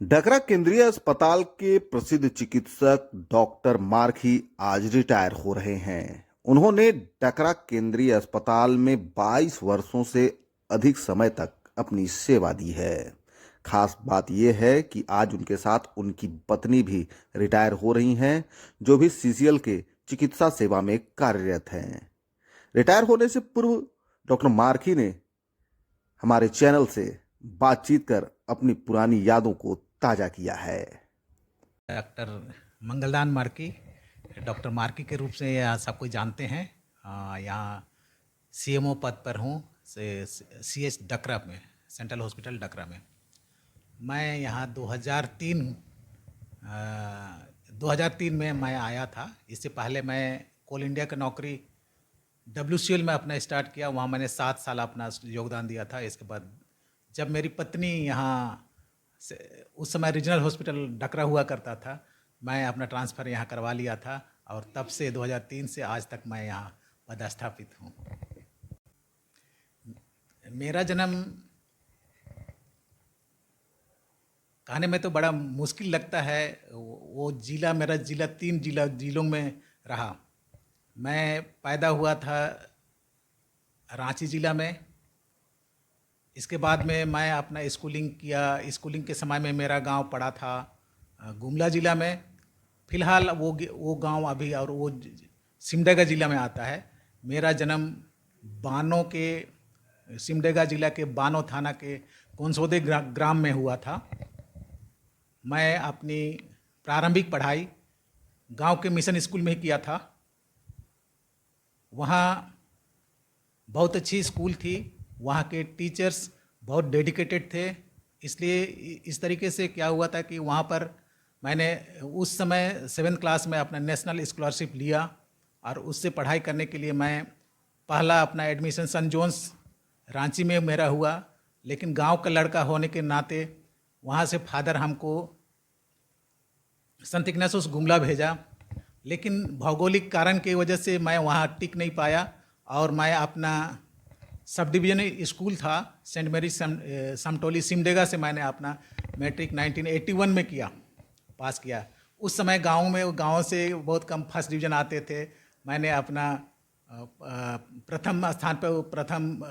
डकरा केंद्रीय अस्पताल के प्रसिद्ध चिकित्सक डॉक्टर मार्की आज रिटायर हो रहे हैं। उन्होंने डकरा केंद्रीय अस्पताल में 22 वर्षों से अधिक समय तक अपनी सेवा दी है। खास बात यह है कि आज उनके साथ उनकी पत्नी भी रिटायर हो रही हैं, जो भी सीसीएल के चिकित्सा सेवा में कार्यरत हैं। रिटायर होने से पूर्व डॉक्टर मार्की ने हमारे चैनल से बातचीत कर अपनी पुरानी यादों को ताजा किया है। डॉक्टर मंगलदान मार्की, डॉक्टर मार्की के रूप से यहाँ सब कोई जानते हैं। यहाँ सीएमओ पद पर हूँ सीएच डकरा में, सेंट्रल हॉस्पिटल डकरा में। मैं यहाँ 2003 में मैं आया था। इससे पहले मैं कोल इंडिया का नौकरी WCL में अपना स्टार्ट किया। वहाँ मैंने 7 साल अपना योगदान दिया था। इसके बाद जब मेरी पत्नी यहाँ उस समय रीजनल हॉस्पिटल डकरा हुआ करता था, मैं अपना ट्रांसफ़र यहाँ करवा लिया था और तब से 2003 से आज तक मैं यहाँ पदस्थापित हूँ। मेरा जन्म कहने में तो बड़ा मुश्किल लगता है। वो जिला, मेरा जिला 3 जिलों में रहा। मैं पैदा हुआ था रांची ज़िला में। इसके बाद में मैं अपना स्कूलिंग किया। स्कूलिंग के समय में मेरा गांव पड़ा था गुमला ज़िला में। फ़िलहाल वो गांव अभी और वो सिमडेगा ज़िला में आता है। मेरा जन्म बानो के सिमडेगा ज़िला के बानो थाना के कोनसोदे ग्राम में हुआ था। मैं अपनी प्रारंभिक पढ़ाई गांव के मिशन स्कूल में ही किया था। वहाँ बहुत अच्छी स्कूल थी। वहाँ के टीचर्स बहुत डेडिकेटेड थे। इसलिए इस तरीके से क्या हुआ था कि वहाँ पर मैंने उस समय 7th क्लास में अपना नेशनल स्कॉलरशिप लिया और उससे पढ़ाई करने के लिए मैं पहला अपना एडमिशन सन जोन्स रांची में मेरा हुआ। लेकिन गांव का लड़का होने के नाते वहाँ से फादर हमको संत इग्नासियस गुमला भेजा। लेकिन भौगोलिक कारण की वजह से मैं वहाँ टिक नहीं पाया और मैं अपना सब डिवीज़न स्कूल था सेंट मेरी समटोली सिमडेगा से मैंने अपना मैट्रिक 1981 में पास किया। उस समय गांव से बहुत कम फर्स्ट डिवीज़न आते थे। मैंने अपना प्रथम स्थान पर प्रथम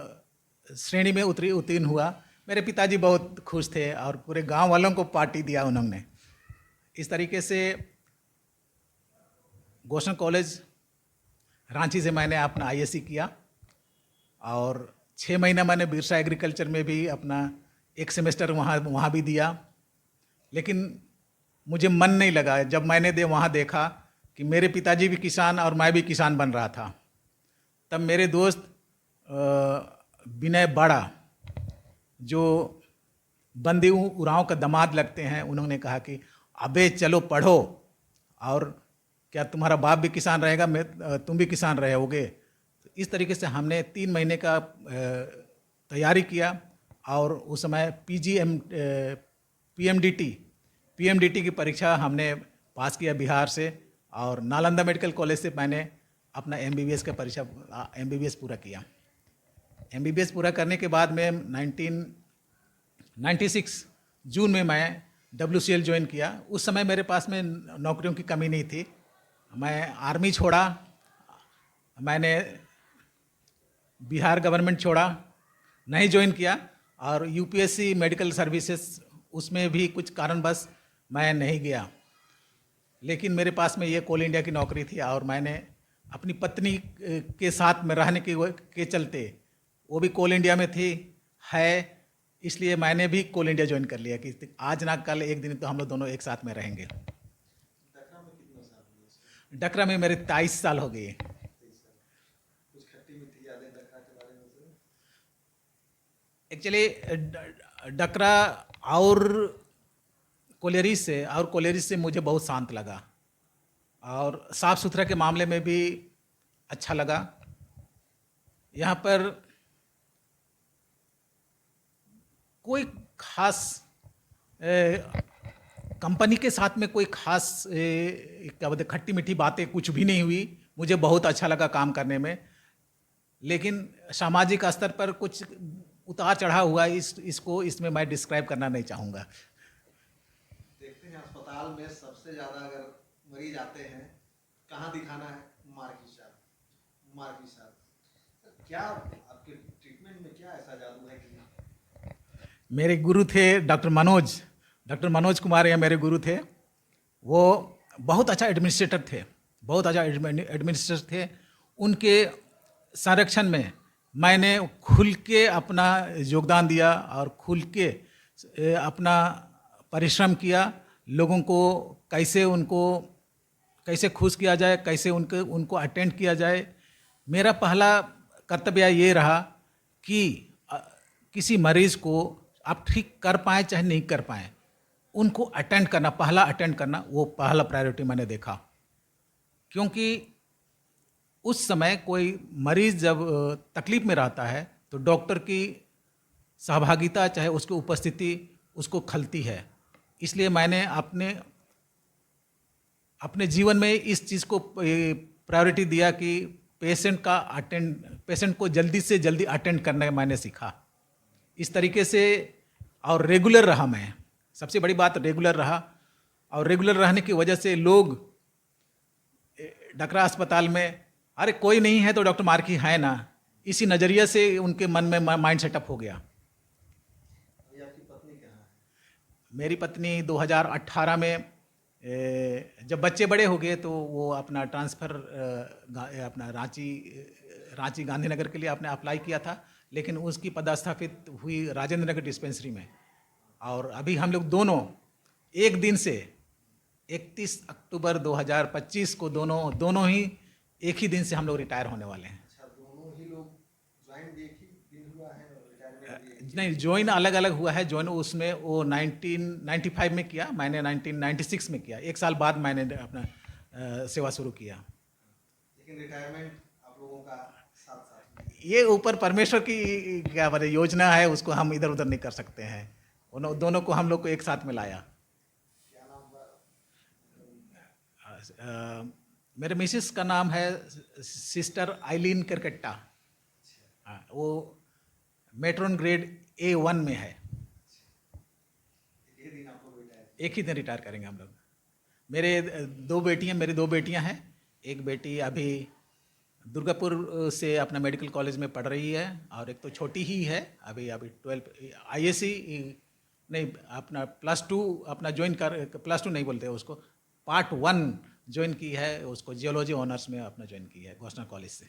श्रेणी में उत्तीर्ण हुआ। मेरे पिताजी बहुत खुश थे और पूरे गांव वालों को पार्टी दिया उन्होंने। इस तरीके से गोशन कॉलेज रांची से मैंने अपना ISC किया और 6 महीना मैंने बिरसा एग्रीकल्चर में भी अपना 1 सेमेस्टर वहाँ भी दिया। लेकिन मुझे मन नहीं लगा जब मैंने वहाँ देखा कि मेरे पिताजी भी किसान और मैं भी किसान बन रहा था। तब मेरे दोस्त विनय बाड़ा, जो बंदी उरांव का दामाद लगते हैं, उन्होंने कहा कि अबे चलो पढ़ो, और क्या तुम्हारा बाप भी किसान रहेगा, तुम भी किसान रहोगे। तो इस तरीके से हमने 3 महीने का तैयारी किया और उस समय PMDT की परीक्षा हमने पास किया बिहार से और नालंदा मेडिकल कॉलेज से मैंने अपना MBBS का MBBS पूरा किया। MBBS पूरा करने के बाद में 1996 जून में मैं WCL ज्वाइन किया। उस समय मेरे पास में नौकरियों की कमी नहीं थी। मैं आर्मी छोड़ा, मैंने बिहार गवर्नमेंट छोड़ा, नहीं ज्वाइन किया, और UPSC मेडिकल सर्विसेज उसमें भी कुछ कारणवश मैं नहीं गया। लेकिन मेरे पास में ये कोल इंडिया की नौकरी थी और मैंने अपनी पत्नी के साथ में रहने के चलते, वो भी कोल इंडिया में थी इसलिए मैंने भी कोल इंडिया ज्वाइन कर लिया कि आज ना कल एक दिन तो हम लोग दोनों एक साथ में रहेंगे। डकरा में मेरे 23 साल हो गए। एक्चुअली डकरा और कोलेरिस से मुझे बहुत शांत लगा और साफ़ सुथरा के मामले में भी अच्छा लगा। यहाँ पर कोई खास कंपनी के साथ में कोई खास क्या बोलते खट्टी मीठी बातें कुछ भी नहीं हुई। मुझे बहुत अच्छा लगा काम करने में। लेकिन सामाजिक स्तर पर कुछ उतार चढ़ाव हुआ, इसमें मैं डिस्क्राइब करना नहीं चाहूँगा। देखते हैं अस्पताल में सबसे ज्यादा अगर मरीज आते हैं, कहाँ दिखाना है? मार्गी साहब, क्या आपके ट्रीटमेंट में क्या ऐसा जादू है कि मेरे गुरु थे डॉक्टर मनोज कुमार या मेरे गुरु थे। वो बहुत अच्छा एडमिनिस्ट्रेटर थे, बहुत अच्छा एडमिनिस्ट्रेटर थे। उनके संरक्षण में मैंने खुल के अपना योगदान दिया और खुल के अपना परिश्रम किया। लोगों को कैसे खुश किया जाए, कैसे उनको अटेंड किया जाए। मेरा पहला कर्तव्य ये रहा कि किसी मरीज़ को आप ठीक कर पाएँ चाहे नहीं कर पाएँ, उनको अटेंड करना, वो पहला प्रायोरिटी मैंने देखा। क्योंकि उस समय कोई मरीज़ जब तकलीफ़ में रहता है तो डॉक्टर की सहभागिता चाहे उसकी उपस्थिति उसको खलती है। इसलिए मैंने अपने जीवन में इस चीज़ को प्रायोरिटी दिया कि पेशेंट को जल्दी से जल्दी अटेंड करना मैंने सीखा। इस तरीके से और रेगुलर रहा मैं। सबसे बड़ी बात रेगुलर रहा, और रेगुलर रहने की वजह से लोग डकरा अस्पताल में अरे कोई नहीं है तो डॉक्टर मार्की है ना, इसी नज़रिए से उनके मन में माइंड सेटअप हो गया। आपकी पत्नी कहाँ है? मेरी पत्नी 2018 में जब बच्चे बड़े हो गए तो वो अपना ट्रांसफ़र अपना रांची गांधीनगर के लिए आपने अप्लाई किया था, लेकिन उसकी पदस्थापित हुई राजेंद्र नगर डिस्पेंसरी में। और अभी हम लोग दोनों एक दिन से 31 अक्टूबर 2025 को दोनों ही एक ही दिन से हम लोग रिटायर होने वाले हैं। अच्छा, दोनों ही लोग ज्वाइन एक ही दिन हुआ है और रिटायरमेंट? नहीं, ज्वाइन अलग अलग हुआ है। ज्वाइन उसमें वो 1995 में किया, मैंने 1996 में किया। एक साल बाद मैंने अपना सेवा शुरू किया। लेकिन रिटायरमेंट आप लोगों का साथ साथ? ये ऊपर परमेश्वर की क्या बोले योजना है, उसको हम इधर उधर नहीं कर सकते हैं। दोनों को हम लोग को एक साथ में लाया। क्या नाम हुआ? मेरे मिसेस का नाम है सिस्टर आइलीन करकट्टा। हाँ, वो मेट्रोन ग्रेड A1 में है। एक ही दिन रिटायर करेंगे हम लोग। मेरी दो बेटियां हैं। एक बेटी अभी दुर्गापुर से अपना मेडिकल कॉलेज में पढ़ रही है, और एक तो छोटी ही है, अभी 12 ISC नहीं, अपना +2 अपना +2 नहीं बोलते उसको, Part 1 ज्वाइन की है। उसको जियोलॉजी ऑनर्स में अपना ज्वाइन की है घोषणा कॉलेज से।